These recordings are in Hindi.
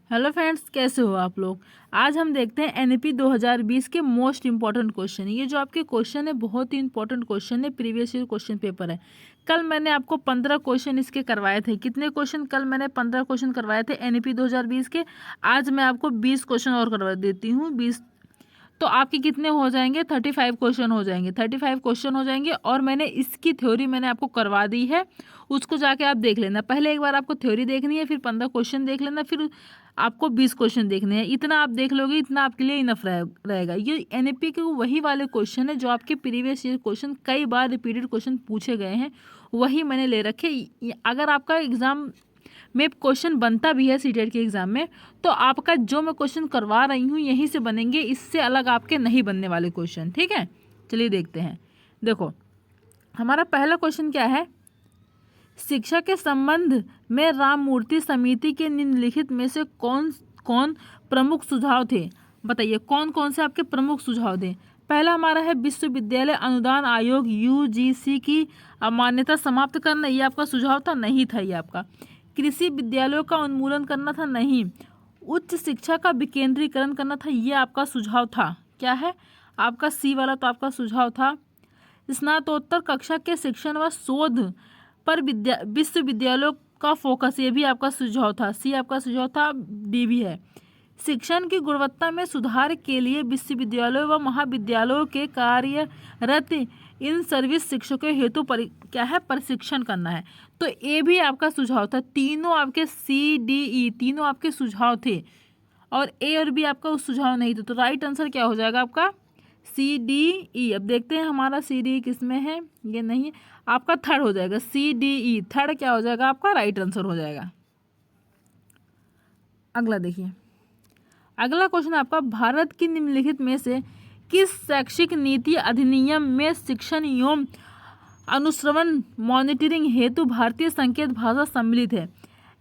हेलो फ्रेंड्स, कैसे हो आप लोग। आज हम देखते हैं एनईपी 2020 के मोस्ट इंपॉर्टेंट क्वेश्चन। ये जो आपके क्वेश्चन है बहुत ही इंपॉर्टेंट क्वेश्चन है, प्रीवियस ईयर क्वेश्चन पेपर है। कल मैंने आपको 15 क्वेश्चन इसके करवाए थे। कितने क्वेश्चन? कल मैंने 15 क्वेश्चन करवाए थे एनईपी 2020 के। आज मैं आपको 20 क्वेश्चन और करवा देती हूँ। 20 तो आपके कितने हो जाएंगे? 35 क्वेश्चन हो जाएंगे। 35 क्वेश्चन हो जाएंगे और मैंने इसकी थ्योरी मैंने आपको करवा दी है। उसको जाके आप देख लेना। पहले एक बार आपको थ्योरी देखनी है, फिर 15 क्वेश्चन देख लेना, फिर आपको 20 क्वेश्चन देखने हैं। इतना आप देख लोगे, इतना आपके लिए इनफ रहेगा। ये एनईपी के वही वाले क्वेश्चन है जो आपके प्रीवियस ईयर क्वेश्चन कई बार रिपीटेड क्वेश्चन पूछे गए हैं, वही मैंने ले रखे। अगर आपका एग्जाम में क्वेश्चन बनता भी है सीटेट के एग्जाम में, तो आपका जो मैं क्वेश्चन करवा रही हूँ यहीं से बनेंगे, इससे अलग आपके नहीं बनने वाले क्वेश्चन। ठीक है, चलिए देखते हैं। देखो, हमारा पहला क्वेश्चन क्या है। शिक्षा के संबंध में राममूर्ति समिति के निम्नलिखित में से कौन कौन प्रमुख सुझाव थे? बताइए कौन कौन से आपके प्रमुख सुझाव थे। पहला हमारा है विश्वविद्यालय अनुदान आयोग यूजीसी की अमान्यता समाप्त करना। ये आपका सुझाव था? नहीं था ये आपका। कृषि विद्यालयों का उन्मूलन करना था? नहीं। उच्च शिक्षा का विकेंद्रीकरण करना था? ये आपका सुझाव था। क्या है आपका? सी वाला तो आपका सुझाव था। स्नातकोत्तर कक्षा के शिक्षण व शोध पर विश्वविद्यालयों का फोकस, ये भी आपका सुझाव था। सी आपका सुझाव था। डी भी है। शिक्षण की गुणवत्ता में सुधार के लिए विश्वविद्यालयों व महाविद्यालयों के कार्यरत इन सर्विस शिक्षकों हेतु क्या है? प्रशिक्षण करना है। तो ये भी आपका सुझाव था। तीनों आपके सी डी ई तीनों आपके सुझाव थे और ए और बी आपका उस सुझाव नहीं था। तो राइट आंसर क्या हो जाएगा आपका? C D E. अब देखते हैं हमारा सी डी किस में है। ये नहीं है आपका, थर्ड हो जाएगा। सी डी ई थर्ड क्या हो जाएगा आपका? राइट आंसर हो जाएगा। अगला देखिए, अगला क्वेश्चन आपका, भारत की निम्नलिखित में से किस शैक्षिक नीति अधिनियम में शिक्षण एवं अनुश्रवण मॉनिटरिंग हेतु भारतीय संकेत भाषा सम्मिलित है?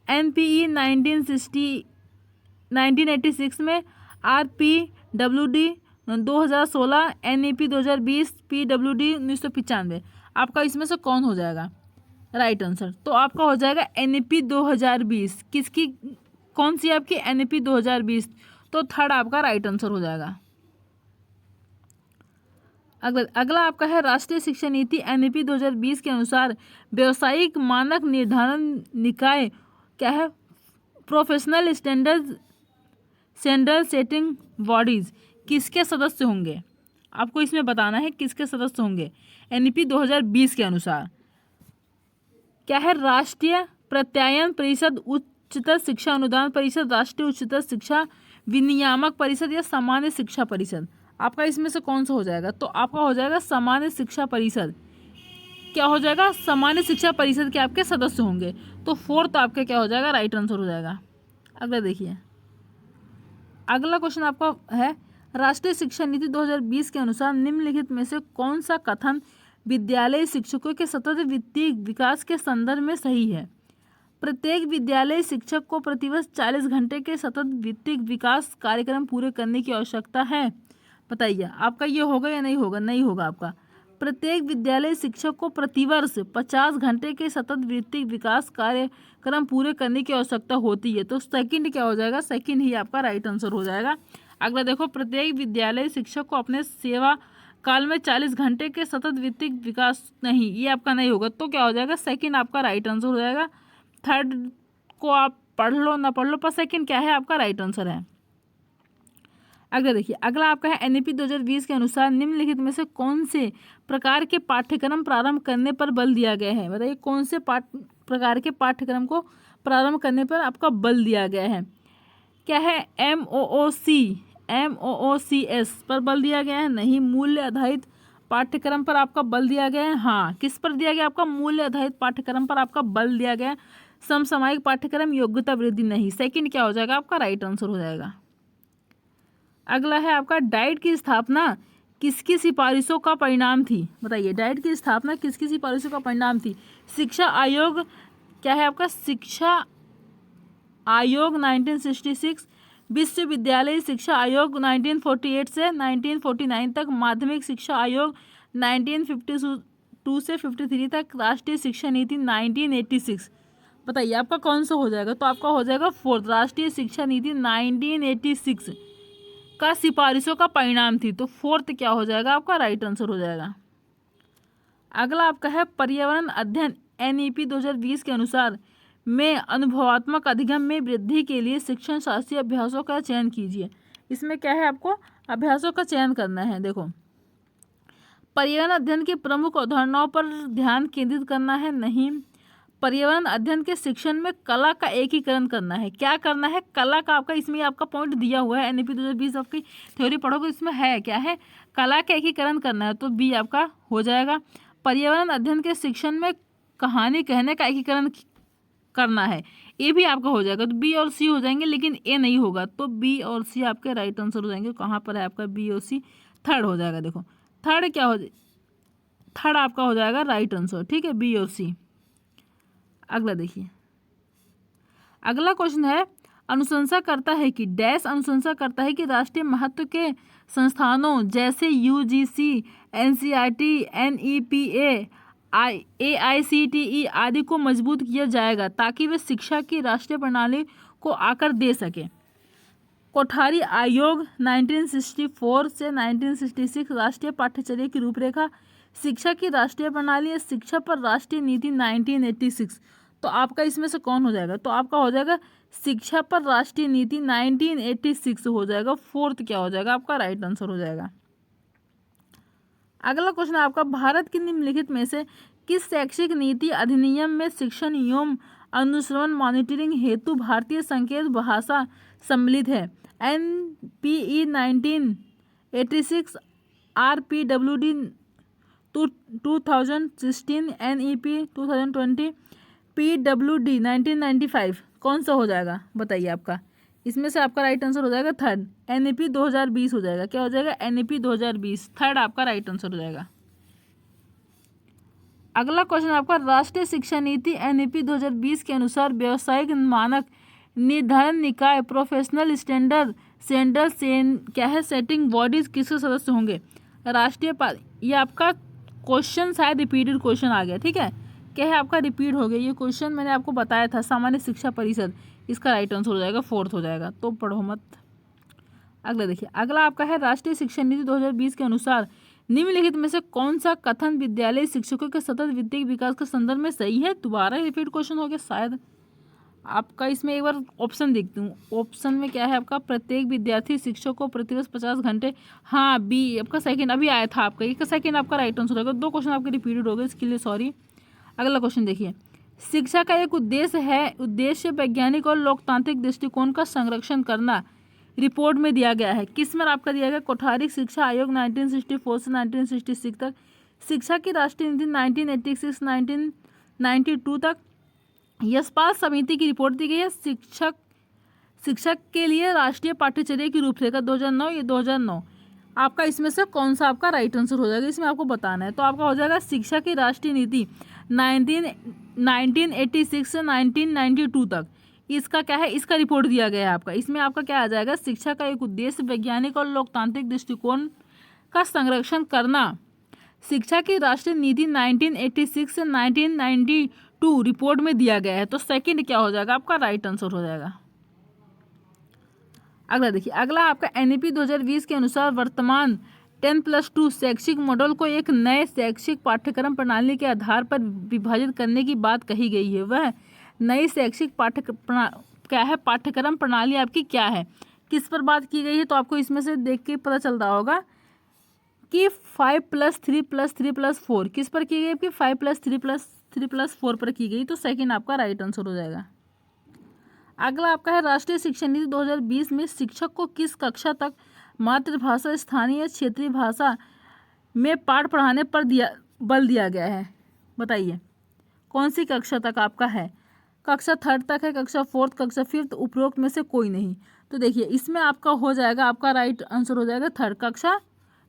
एनपीई 1986 में, आरपीडब्ल्यूडी 2016, एनईपी 2020, पीडब्ल्यूडी 1995। आपका इसमें से कौन हो जाएगा राइट आंसर? तो आपका हो जाएगा एनईपी 2020। किसकी? कौन सी आपकी? एनईपी 2020। तो थर्ड आपका राइट आंसर हो जाएगा। अगला आपका है, राष्ट्रीय शिक्षा नीति एनईपी 2020 के अनुसार व्यावसायिक मानक निर्धारण निकाय क्या है? प्रोफेशनल स्टैंडर्ड सेटिंग बॉडीज किसके सदस्य होंगे? आपको इसमें बताना है किसके सदस्य होंगे एनईपी 2020 के अनुसार। क्या है? राष्ट्रीय प्रत्यायन परिषद, उच्चतर शिक्षा अनुदान परिषद, राष्ट्रीय उच्चतर शिक्षा विनियामक परिषद या सामान्य शिक्षा परिषद। आपका इसमें से कौन सा हो जाएगा? तो आपका हो जाएगा सामान्य शिक्षा परिषद। क्या हो जाएगा? सामान्य शिक्षा परिषद के आपके सदस्य होंगे। तो फोर्थ आपका क्या हो जाएगा? राइट आंसर हो जाएगा। अगला देखिए, अगला क्वेश्चन आपका है, राष्ट्रीय शिक्षा नीति 2020 के अनुसार निम्नलिखित में से कौन सा कथन विद्यालय शिक्षकों के सतत वित्तीय विकास के संदर्भ में सही है? प्रत्येक विद्यालय शिक्षक को प्रतिवर्ष 40 घंटे के सतत वित्तीय विकास कार्यक्रम पूरे करने की आवश्यकता है। बताइए आपका ये होगा या नहीं होगा? नहीं होगा आपका। प्रत्येक विद्यालय शिक्षक को प्रतिवर्ष 50 घंटे के सतत वित्तीय विकास कार्यक्रम पूरे करने की आवश्यकता होती है। तो सेकंड क्या हो जाएगा? सेकंड ही आपका राइट आंसर हो जाएगा। अगला देखो, प्रत्येक विद्यालय शिक्षक को अपने सेवा काल में 40 घंटे के सतत वित्तीय विकास, नहीं ये आपका नहीं होगा। तो क्या हो जाएगा? सेकंड आपका राइट आंसर हो जाएगा। थर्ड को आप पढ़ लो ना पढ़ लो, पर सेकंड क्या है आपका? राइट आंसर है। अगला देखिए, अगला आपका है, एनईपी 2020 के अनुसार निम्नलिखित में से कौन से प्रकार के पाठ्यक्रम प्रारंभ करने पर बल दिया गया है? बताइए कौन से प्रकार के पाठ्यक्रम को प्रारंभ करने पर आपका बल दिया गया है? क्या है? MOOCS पर बल दिया गया है? नहीं। मूल्य आधारित पाठ्यक्रम पर आपका बल दिया गया है? हाँ। किस पर दिया गया आपका? मूल्य आधारित पाठ्यक्रम पर आपका बल दिया गया है। समसामयिक पाठ्यक्रम, योग्यता वृद्धि, नहीं। सेकंड क्या हो जाएगा आपका? राइट आंसर हो जाएगा। अगला है आपका, डाइट की स्थापना किसकी सिफारिशों का परिणाम थी? बताइए डाइट की स्थापना किसकी सिफारिशों का परिणाम थी? शिक्षा आयोग। क्या है आपका? शिक्षा आयोग 1966, विश्वविद्यालय शिक्षा आयोग 1948 से 1949 तक, माध्यमिक शिक्षा आयोग 1952 से 53 तक, राष्ट्रीय शिक्षा नीति 1986। बताइए आपका कौन सा हो जाएगा? तो आपका हो जाएगा फोर्थ, राष्ट्रीय शिक्षा नीति 1986 का सिफारिशों का परिणाम थी। तो फोर्थ क्या हो जाएगा? आपका राइट आंसर हो जाएगा। अगला आपका है पर्यावरण अध्ययन एनईपी 2020 के अनुसार में अनुभवात्मक अधिगम में वृद्धि के लिए शिक्षण शास्त्रीय अभ्यासों का चयन कीजिए। इसमें क्या है? आपको अभ्यासों का चयन करना है। देखो, पर्यावरण अध्ययन की प्रमुख अवधारणाओं पर ध्यान केंद्रित करना है, नहीं। पर्यावरण अध्ययन के शिक्षण में कला का एकीकरण करना है। क्या करना है? कला का। आपका इसमें आपका पॉइंट दिया हुआ है, एनईपी 2020 आपकी थ्योरी पढ़ोगे, इसमें है क्या है? कला का एकीकरण करना है, तो बी आपका हो जाएगा। पर्यावरण अध्ययन के शिक्षण में कहानी कहने का एकीकरण करना है, ए भी आपका हो जाएगा। तो बी और सी हो जाएंगे, लेकिन ए नहीं होगा, तो बी और सी आपके राइट आंसर हो जाएंगे। कहाँ पर है आपका बी और सी? थर्ड हो जाएगा। देखो थर्ड क्या हो, थर्ड आपका हो जाएगा राइट आंसर, ठीक है, बी और सी। अगला देखिए, अगला क्वेश्चन है अनुशंसा करता है कि डैश अनुशंसा करता है कि राष्ट्रीय महत्व के संस्थानों जैसे यूजीसी, एनसीईआरटी, एनईपीए, एआईसीटीई आदि को मजबूत किया जाएगा ताकि वे शिक्षा की राष्ट्रीय प्रणाली को आकर दे सके। कोठारी आयोग 1964 से 1966 राष्ट्रीय पाठ्यचर्या की रूपरेखा, शिक्षा की राष्ट्रीय प्रणाली या शिक्षा पर राष्ट्रीय नीति 1986। तो आपका इसमें से कौन हो जाएगा? तो आपका हो जाएगा शिक्षा पर राष्ट्रीय नीति 1986 हो जाएगा। फोर्थ क्या हो जाएगा? आपका राइट आंसर हो जाएगा। अगला क्वेश्चन आपका भारत की निम्नलिखित में से किस शैक्षिक नीति अधिनियम में शिक्षण एवं अनुश्रवण मॉनिटरिंग हेतु भारतीय संकेत भाषा सम्मिलित है? NPE 1986, RPWD 2016, NEP 2020, PWD 1995। कौन सा हो जाएगा? बताइए आपका इसमें से आपका राइट आंसर हो जाएगा थर्ड, NEP 2020 हो जाएगा। क्या हो जाएगा? NEP 2020, थर्ड आपका राइट आंसर हो जाएगा। अगला क्वेश्चन आपका राष्ट्रीय शिक्षा नीति NEP 2020 के अनुसार व्यावसायिक मानक निर्धारण निकाय प्रोफेशनल स्टैंडर्ड क्या है सेटिंग बॉडीज किसके सदस्य होंगे? राष्ट्रीय ये आपका क्वेश्चन शायद रिपीटेड क्वेश्चन आ गया, ठीक है, क्या है आपका रिपीट हो गया। ये क्वेश्चन मैंने आपको बताया था, सामान्य शिक्षा परिषद, इसका राइट आंसर हो जाएगा फोर्थ हो जाएगा, तो पढ़ो मत। अगला देखिए, अगला आपका है राष्ट्रीय शिक्षा नीति 2020 के अनुसार निम्नलिखित में से कौन सा कथन विद्यालय शिक्षकों के सतत वित्तीय विकास के संदर्भ में सही है? दोबारा रिपीट क्वेश्चन हो गया शायद आपका। इसमें एक बार ऑप्शन देखती हूँ, ऑप्शन में क्या है आपका? प्रत्येक विद्यार्थी शिक्षक को प्रतिवर्ष 50 घंटे, हाँ बी आपका सेकंड अभी आया था आपका, एक सेकंड आपका राइट आंसर होगा। दो क्वेश्चन आपके रिपीटेड हो गए, इसके लिए सॉरी। अगला क्वेश्चन देखिए, शिक्षा का एक उद्देश्य वैज्ञानिक और लोकतांत्रिक दृष्टिकोण का संरक्षण करना रिपोर्ट में दिया गया है। किस में आपका दिया गया? कोठारी शिक्षा आयोग 1964 से 1966 तक, शिक्षा की राष्ट्रीय नीति 1986 1992 तक, यशपाल समिति की रिपोर्ट दी गई है शिक्षक के लिए राष्ट्रीय पाठ्यचर्या की रूपरेखा 2009, ये 2009। आपका इसमें से कौन सा आपका राइट आंसर हो जाएगा? इसमें आपको बताना है। तो आपका हो जाएगा शिक्षा की राष्ट्रीय नीति 1986 से 1992 तक, इसका क्या है? इसका रिपोर्ट दिया गया है आपका। इसमें आपका क्या आ जाएगा? शिक्षा का एक उद्देश्य वैज्ञानिक और लोकतांत्रिक दृष्टिकोण का संरक्षण करना, शिक्षा की राष्ट्रीय नीति 1986 से 1992 रिपोर्ट में दिया गया है। तो सेकंड क्या हो जाएगा? आपका राइट आंसर हो जाएगा। अगला देखिए, अगला आपका NEP 2020 के अनुसार वर्तमान 10+2 शैक्षिक मॉडल को एक नए शैक्षिक पाठ्यक्रम प्रणाली के आधार पर विभाजित करने की बात कही गई है। वह नई शैक्षिक पाठ्यक्रम प्रणाली आपकी क्या है? किस पर बात की गई है? तो आपको इसमें से देख के पता चल रहा होगा कि 5+3+3+4 किस पर की गई? आपकी 5+3+3+4 पर की गई। तो सेकंड आपका राइट आंसर हो जाएगा। अगला आपका है राष्ट्रीय शिक्षा नीति 2020 में शिक्षक को किस कक्षा तक मातृभाषा, स्थानीय या क्षेत्रीय भाषा में पाठ पढ़ाने पर बल दिया गया है? बताइए कौन सी कक्षा तक आपका है? कक्षा थर्ड तक है, कक्षा फोर्थ, कक्षा फिफ्थ, उपरोक्त में से कोई नहीं। तो देखिए इसमें आपका हो जाएगा, आपका राइट आंसर हो जाएगा थर्ड, कक्षा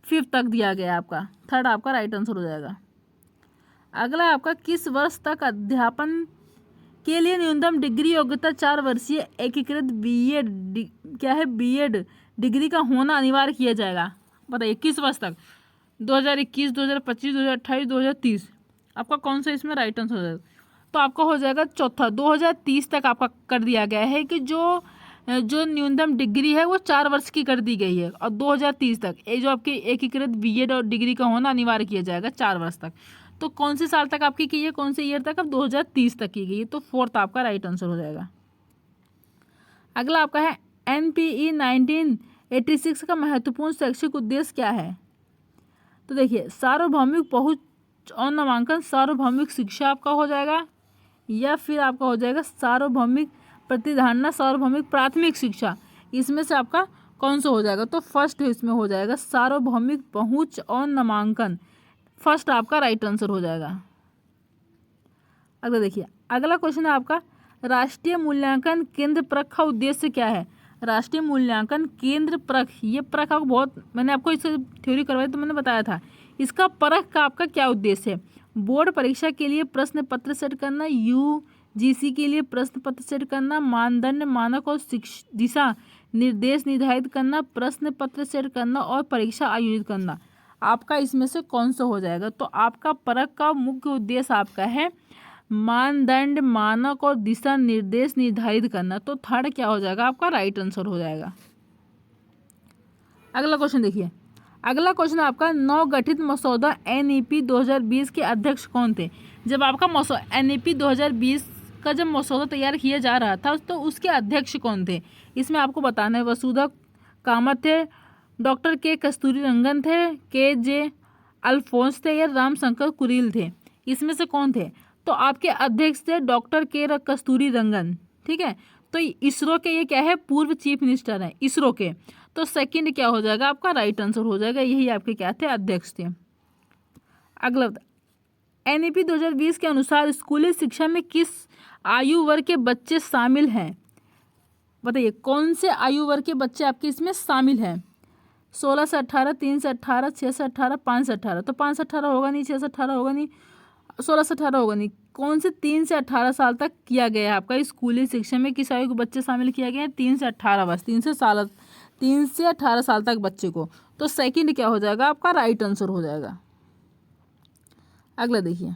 फिफ्थ तक दिया गया आपका, थर्ड आपका राइट आंसर हो जाएगा। अगला आपका किस वर्ष तक अध्यापन के लिए न्यूनतम डिग्री योग्यता 4 वर्षीय एकीकृत बीएड डिग्री का होना अनिवार्य किया जाएगा? बताइए किस वर्ष तक? 2021, 2025, 2028, 2030। आपका कौन सा इसमें राइट आंसर हो जाएगा? तो आपका हो जाएगा चौथा। 2030 तक आपका कर दिया गया है कि जो न्यूनतम डिग्री है वो 4 वर्ष की कर दी गई है, और 2030 तक ये जो आपकी एकीकृत बीएड और डिग्री का होना अनिवार्य किया जाएगा 4 वर्ष तक। तो कौन से साल तक आपकी की है, कौन से ईयर तक? अब 2030 तक की गई है, तो फोर्थ आपका राइट आंसर हो जाएगा। अगला आपका है NPE 1986 का महत्वपूर्ण शैक्षिक उद्देश्य क्या है? तो देखिए, सार्वभौमिक पहुंच और नामांकन, सार्वभौमिक शिक्षा आपका हो जाएगा, या फिर आपका हो जाएगा सार्वभौमिक प्रतिधारणा, सार्वभौमिक प्राथमिक शिक्षा। इसमें से आपका कौन सा हो जाएगा? तो फर्स्ट इसमें हो जाएगा सार्वभौमिक पहुंच और नामांकन, फर्स्ट आपका राइट आंसर हो जाएगा। अगला देखिए, अगला क्वेश्चन है आपका राष्ट्रीय मूल्यांकन केंद्र परख का उद्देश्य क्या है? राष्ट्रीय मूल्यांकन केंद्र परख, ये परख आपको बहुत, मैंने आपको इससे थ्योरी करवाई तो मैंने बताया था, इसका परख का आपका क्या उद्देश्य है? बोर्ड परीक्षा के लिए प्रश्न पत्र सेट करना, UGC के लिए प्रश्न पत्र सेट करना, मानदंड मानक और दिशा निर्देश निर्धारित करना, प्रश्न पत्र सेट करना और परीक्षा आयोजित करना। आपका इसमें से कौन सा हो जाएगा? तो आपका परख का मुख्य उद्देश्य आपका है मानदंड मानक और दिशा निर्देश निर्धारित करना, तो थर्ड क्या हो जाएगा? आपका राइट आंसर हो जाएगा। अगला क्वेश्चन देखिए, अगला क्वेश्चन आपका नवगठित मसौदा NEP 2020 के अध्यक्ष कौन थे? जब आपका NEP 2020 का जब मसौदा तैयार किया जा रहा था तो उसके अध्यक्ष कौन थे? इसमें आपको बताना है वसुधा कामत थे, डॉक्टर के कस्तूरी रंगन थे, KJ अल्फोंस थे, या रामशंकर कुरील थे। इसमें से कौन थे? तो आपके अध्यक्ष थे डॉक्टर के कस्तूरी रंगन, ठीक है। तो इसरो के ये क्या है? पूर्व चीफ मिनिस्टर हैं इसरो के, तो सेकंड क्या हो जाएगा? आपका राइट आंसर हो जाएगा, यही आपके क्या थे? अध्यक्ष थे। अगला NEP 2020 के अनुसार स्कूली शिक्षा में किस आयु वर्ग के बच्चे शामिल हैं? बताइए, कौन से आयु वर्ग के बच्चे आपके इसमें शामिल हैं? 16 से 18, 3 से 18, 6 से 18, 5 से 18। तो 5 से 18 होगा नहीं, 6 से 18 होगा नहीं, 16 से 18 होगा नहीं। कौन से 3 से 18 साल तक किया गया है आपका स्कूली शिक्षा में? किस आयु के बच्चे शामिल किया गया है? 3 से 18 वर्ष, 3 से 18 साल तक बच्चे को। तो सेकंड क्या हो जाएगा? आपका राइट आंसर हो जाएगा। अगला देखिए,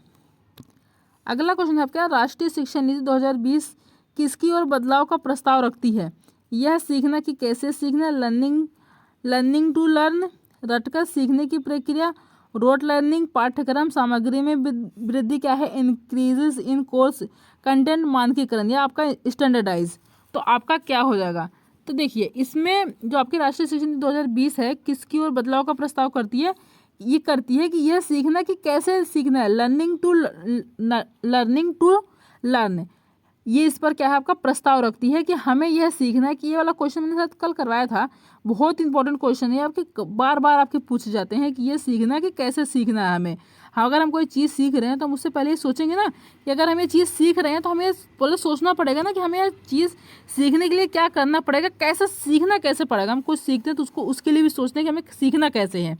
अगला क्वेश्चन है आपका राष्ट्रीय शिक्षा नीति 2020 किसकी ओर बदलाव का प्रस्ताव रखती है? यह सीखना कि कैसे सीखना, लर्निंग टू लर्न, रटकर सीखने की प्रक्रिया, रोट लर्निंग, पाठ्यक्रम सामग्री में वृद्धि क्या है? इंक्रीजेस इन कोर्स कंटेंट, मानकीकरण, या आपका स्टैंडर्डाइज। तो आपका क्या हो जाएगा? तो देखिए, इसमें जो आपकी राष्ट्रीय शिक्षा नीति 2020 है किसकी ओर बदलाव का प्रस्ताव करती है? ये करती है कि यह सीखना कि कैसे सीखना है, लर्निंग टू लर्न, ये इस पर क्या है? आपका प्रस्ताव रखती है कि हमें यह सीखना है कि ये वाला क्वेश्चन मैंने साथ कल करवाया था, बहुत इंपॉर्टेंट क्वेश्चन है आपके, बार बार आपके पूछे जाते हैं कि ये सीखना है कि कैसे सीखना है हमें। हाँ, अगर हम कोई चीज़ सीख रहे हैं तो हम उससे पहले ये सोचेंगे ना कि अगर हम ये चीज़ सीख रहे हैं तो हमें पहले सोचना पड़ेगा ना कि हमें यह चीज़ सीखने के लिए क्या करना पड़ेगा, कैसे सीखना कैसे पड़ेगा। हम कुछ सीखते हैं तो उसको उसके लिए भी सोचते हैं कि हमें सीखना कैसे है,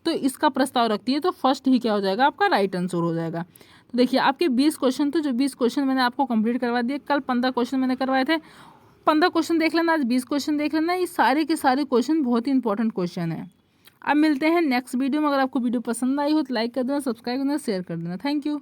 तो इसका प्रस्ताव रखती है। तो फर्स्ट ही क्या हो जाएगा? आपका राइट आंसर हो जाएगा। तो देखिए, आपके 20 क्वेश्चन थे, जो 20 क्वेश्चन मैंने आपको कंप्लीट करवा दिए। कल 15 क्वेश्चन मैंने करवाए थे, 15 क्वेश्चन देख लेना, आज 20 क्वेश्चन देख लेना। ये सारे के सारे क्वेश्चन बहुत ही इंपॉर्टेंट क्वेश्चन है। अब मिलते हैं नेक्स्ट वीडियो में। अगर आपको वीडियो पसंद आई हो तो लाइक कर देना, सब्सक्राइब कर देना, शेयर कर देना। Thank you.